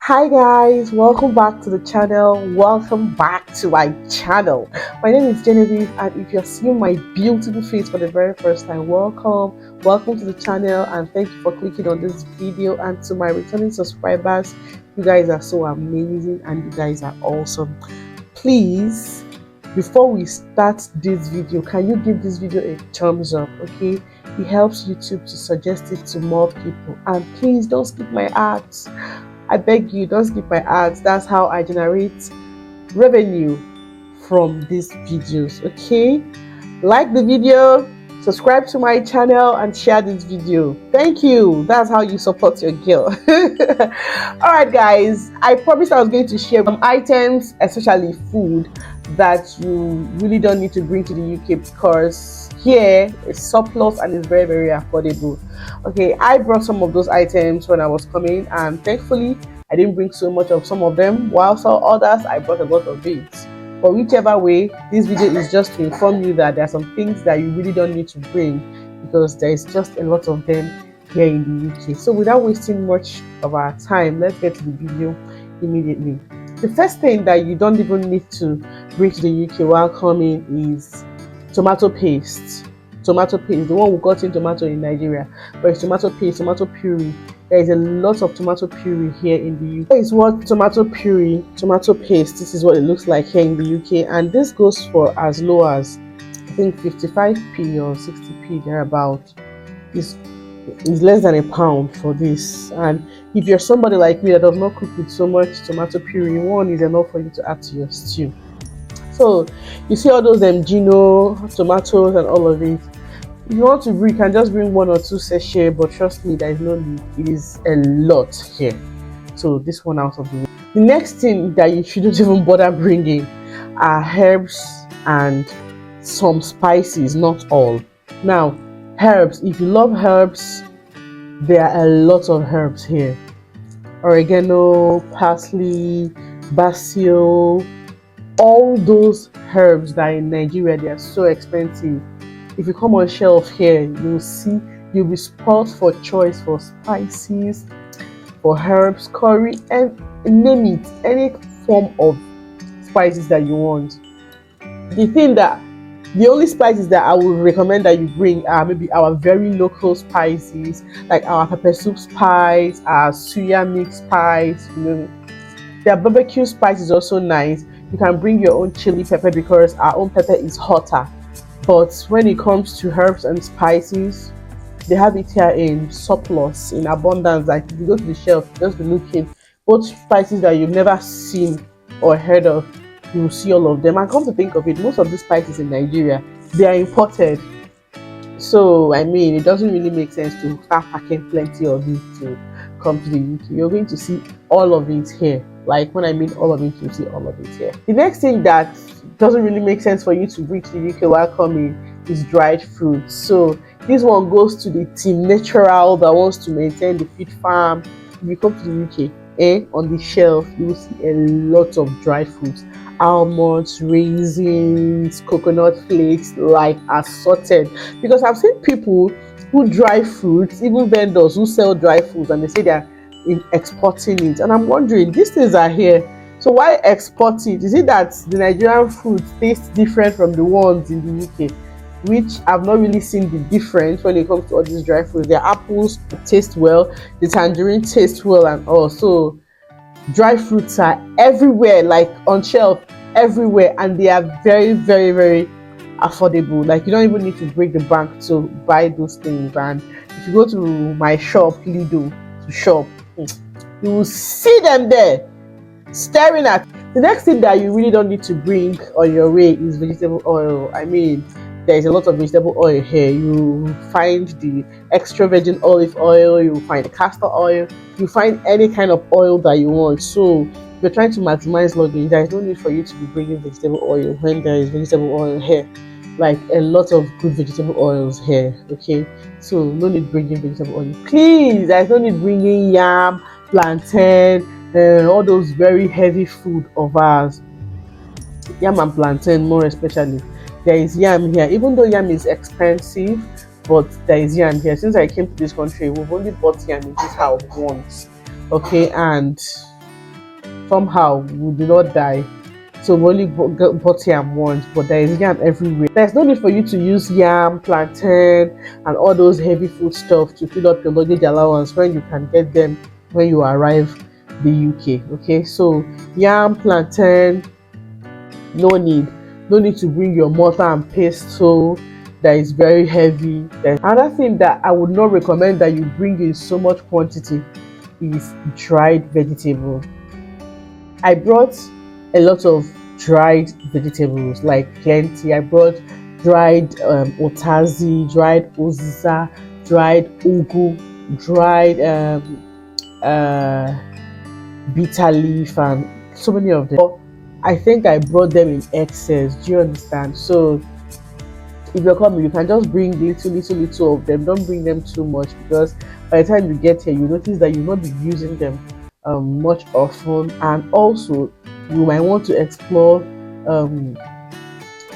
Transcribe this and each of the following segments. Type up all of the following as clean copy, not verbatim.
Hi guys, welcome back to the channel. Welcome back to my channel. My name is Genevieve, and if you're seeing my beautiful face for the very first time, welcome to the channel, and thank you for clicking on this video. And to my returning subscribers, you guys are so amazing and you guys are awesome. Please, before we start this video, can you give this video a thumbs up? Okay, it helps YouTube to suggest it to more people. And please don't skip my ads. I beg you, don't skip my ads. That's how I generate revenue from these videos. Okay, like the video, subscribe to my channel, and share this video. Thank you. That's how you support your girl. All right guys, I promised I was going to share some items, especially food, that you really don't need to bring to the UK because here it's surplus and it's very affordable. Okay, I brought some of those items when I was coming, and thankfully I didn't bring so much of some of them, while some others I brought a lot of it. But whichever way, this video is just to inform you that there are some things that you really don't need to bring because there is just a lot of them here in the UK. So without wasting much of our time, let's get to the video immediately. The first thing that you don't even need to bring to the UK while coming is tomato paste. Tomato paste, the one we got in tomato in Nigeria, but it's tomato paste, tomato puree. There is a lot of tomato puree here in the UK. This is what tomato puree, tomato paste, this is what it looks like here in the UK, and this goes for as low as I think 55p or 60p thereabout. This is less than £1 for this, and if you're somebody like me that does not cook with so much tomato puree, one is enough for you to add to your stew. So you see all those Gino tomatoes and all of it. If you want to bring, you can just bring 1 or 2 sachet, but trust me, there is no need. It is a lot here. So this one out of the way. The next thing that you shouldn't even bother bringing are herbs and some spices, not all. Now, herbs, if you love herbs, there are a lot of herbs here. Oregano, parsley, basil, all those herbs that in Nigeria they are so expensive. If you come on shelf here, you'll see you'll be spoiled for choice for spices, for herbs, curry, and name it, any form of spices that you want. The only spices that I would recommend that you bring are maybe our very local spices, like our pepper soup spice, our suya mix spice. Their barbecue spice is also nice. You can bring your own chili pepper because our own pepper is hotter. But when it comes to herbs and spices, they have it here in surplus, in abundance. Like if you go to the shelf, just be looking, both spices that you've never seen or heard of, you will see all of them. And come to think of it, most of the spices in Nigeria, they are imported. So I mean, it doesn't really make sense to start packing plenty of it to come to the UK. You're going to see all of it here. Like when I mean all of it, you see all of it here. The next thing that doesn't really make sense for you to bring to the UK while coming is dried fruits. So this one goes to the team natural that wants to maintain the feed farm. If you come to the UK, on the shelf you will see a lot of dried fruits, almonds, raisins, coconut flakes, like assorted. Because I've seen people who dry fruits, even vendors who sell dry fruits, and they say they're exporting it, and I'm wondering, these things are here, so why export it? Is it that the Nigerian fruits taste different from the ones in the UK? Which I've not really seen the difference when it comes to all these dry fruits. The apples taste well, the tangerine taste well, and all. So dry fruits are everywhere, like on shelf everywhere, and they are very affordable. Like you don't even need to break the bank to buy those things. And if you go to my shop, Lido, to shop, you will see them there staring at. The next thing that you really don't need to bring on your way is vegetable oil. I mean, there is a lot of vegetable oil here. You find the extra virgin olive oil, you find the castor oil, you find any kind of oil that you want. So if you're trying to maximize luggage, there is no need for you to be bringing vegetable oil when there is vegetable oil here. Like a lot of good vegetable oils here. Okay, so no need bringing vegetable oil. Please, there's no need bringing yam, plantain, all those very heavy food of ours. Yam and plantain more especially. There is yam here, even though yam is expensive, but there is yam here. Since I came to this country, we've only bought yam in this house once. Okay, and somehow we do not die. So we only bought yam once, but there is yam everywhere. There's no need for you to use yam, plantain, and all those heavy food stuff to fill up your luggage allowance when you can get them when you arrive the UK. Okay, so yam, plantain, no need. No need to bring your mortar and pestle that is very heavy. There's another thing that I would not recommend that you bring in so much quantity is dried vegetable. I brought a lot of dried vegetables, like plenty. I brought dried otazi, dried oziza, dried ugu, dried uh, bitter leaf, and so many of them. I think I brought them in excess. Do you understand? So if you're coming, you can just bring little of them. Don't bring them too much, because by the time you get here, you notice that you'll not be using them much often, and also you might want to explore um,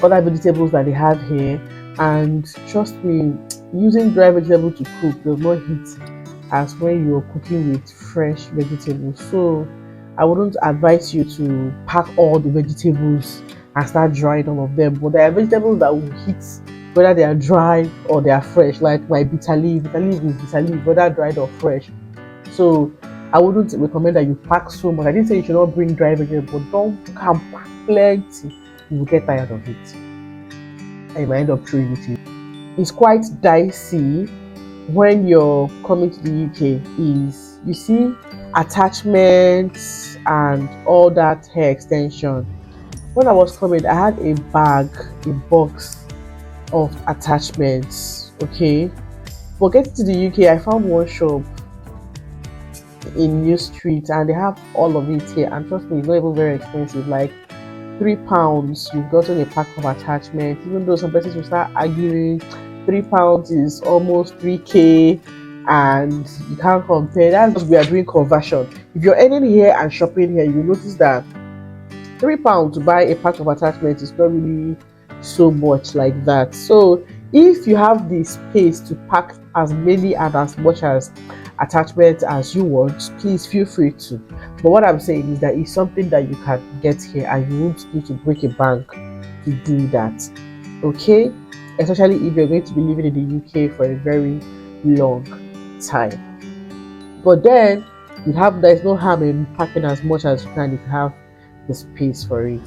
other vegetables that they have here. And trust me, using dry vegetable to cook does not hit as when you're cooking with fresh vegetables. So I wouldn't advise you to pack all the vegetables and start drying all of them. But there are vegetables that will hit whether they are dry or they are fresh, like my bitter leaf. Bitter leaf is bitter leaf, whether dried or fresh. So I wouldn't recommend that you pack so much. I didn't say you should not bring dry vegetables, but don't pack plenty. You will get tired of it and you might end up throwing it in. It's quite dicey when you're coming to the UK. Is, you see, attachments and all that hair extension. When I was coming, I had a bag, a box of attachments. Okay, but getting to the UK, I found one shop in New Street and they have all of it here. And trust me, it's not even very expensive. Like £3, you've gotten a pack of attachments. Even though some places will start arguing, £3 is almost 3k, and you can't compare. That's because we are doing conversion. If you're earning here and shopping here, you notice that £3 to buy a pack of attachments is not really so much like that. So if you have the space to pack as many and as much as attachments as you want, please feel free to. But what I'm saying is that it's something that you can get here and you won't need to break a bank to do that. Okay, especially if you're going to be living in the UK for a very long time. But then there's no harm in packing as much as you can if you have the space for it.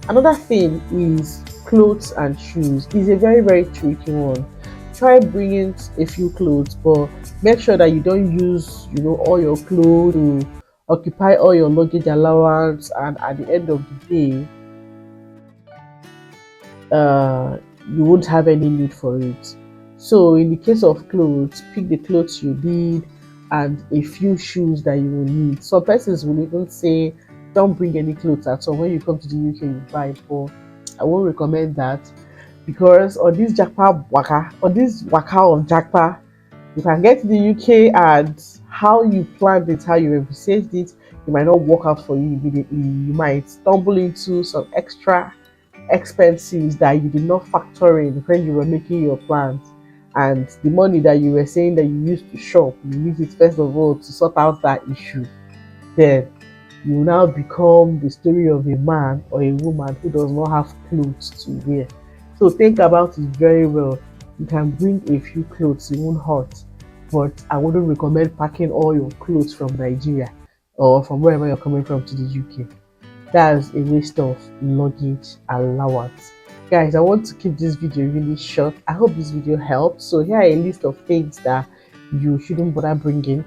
Another thing is clothes and shoes. Is a very, very tricky one. Try bringing a few clothes, but make sure that you don't use all your clothes to occupy all your luggage allowance, and at the end of the day you won't have any need for it. So in the case of clothes, pick the clothes you need and a few shoes that you will need. Some persons will even say don't bring any clothes at all. When you come to the UK, you buy it, but I won't recommend that, because on this waka of Jackpa, you can get to the UK and how you planned it, how you envisaged it, it might not work out for you immediately. You might stumble into some extra expenses that you did not factor in when you were making your plans, and the money that you were saying that you used to shop, you use it first of all to sort out that issue. Then you will now become the story of a man or a woman who does not have clothes to wear. So think about it very well. You can bring a few clothes, it won't hurt, but I wouldn't recommend packing all your clothes from Nigeria or from wherever you're coming from to the UK. That's a waste of luggage allowance. Guys, I want to keep this video really short. I hope this video helped. So here are a list of things that you shouldn't bother bringing.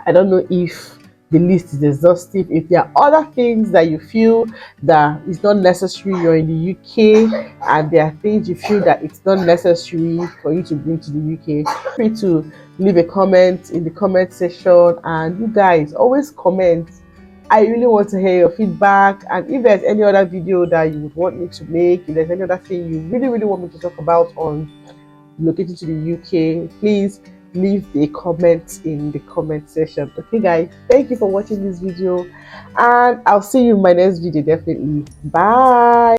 I don't know if the list is exhaustive. If there are other things that you feel that it's not necessary, you're in the UK, and there are things you feel that it's not necessary for you to bring to the UK, feel free to leave a comment in the comment section. And you guys always comment. I really want to hear your feedback, and if there's any other video that you would want me to make, if there's any other thing you really want me to talk about on relocating to the UK, please leave a comment in the comment section. Okay guys, thank you for watching this video, and I'll see you in my next video. Definitely, bye.